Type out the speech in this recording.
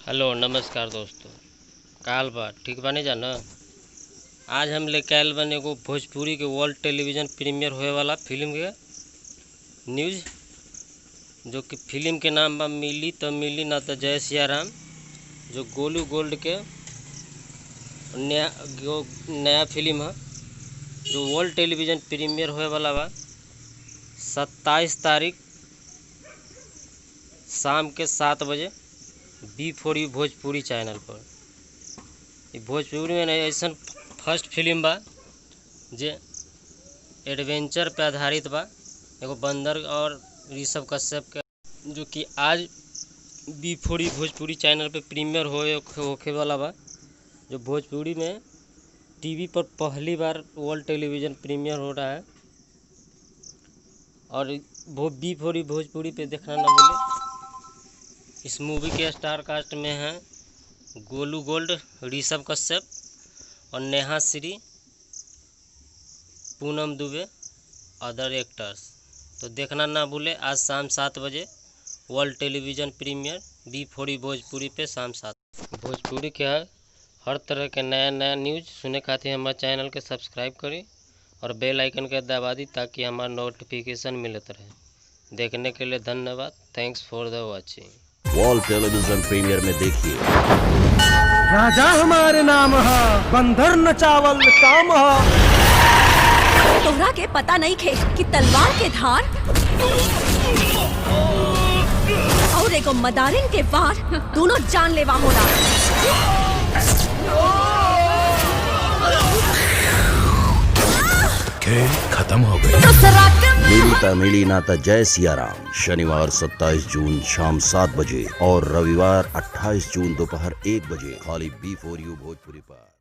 Hello नमस्कार दोस्तों। काल बा ठीक बानी जा न। आज हम लेके आयल बने एगो भोजपुरी के वर्ल्ड टेलीविज़न प्रीमियर होए वाला फिल्म के न्यूज़, जो कि फिल्म के नाम बा मिली त मिली ना त जय सिया राम। जो गोलू गोल्ड के नया फिल्म है, जो वर्ल्ड टेलीविज़न प्रीमियर होए वाला बा 27 तारीख शाम के 7 बजे B4U भोजपुरी चैनल पर। भोजपुरी में ऐसा फर्स्ट फिल्म बा जे एडवेंचर पे आधारित बा। एगो बंदर और ऋषभ कश्यप के, जो कि आज B4U भोजपुरी चैनल पे प्रीमियर होके वाला बा। जो भोजपुरी में टीवी पर पहली बार वर्ल्ड टेलीविज़न प्रीमियर हो रहा है, और वो B4U भोजपुरी पे देखना ना भूले। इस मूवी के स्टार कास्ट में हैं गोलू गोल्ड, ऋषभ कश्यप और नेहा श्री, पूनम दुबे, अदर एक्टर्स। तो देखना ना भूले आज शाम 7 बजे world television premiere B4U Bhojpuri पे शाम 7। भोजपुरी के हर तरह के नया न्यूज़ सुने खातिर हमारे चैनल के सब्सक्राइब करी और बेल आइकन के दबा दी, ताकि हमारा नोटिफिकेशन मिलता रहे। देखने के लिए धन्यवाद। Thanks for the watching. World television premiere में देखिए राजा हमारे नाम है, बंदर न चावल काम है। तोहरा के पता नहीं खे कि तलवार के धार और एगो मदारिन के वार दोनों जानलेवा होला। खेल खत्म हो गई। मिली ता मिली ना ता जय सिया राम, शनिवार 27 जून शाम 7 बजे और रविवार 28 जून दोपहर 1 बजे खाली B4U भोजपुरी पर।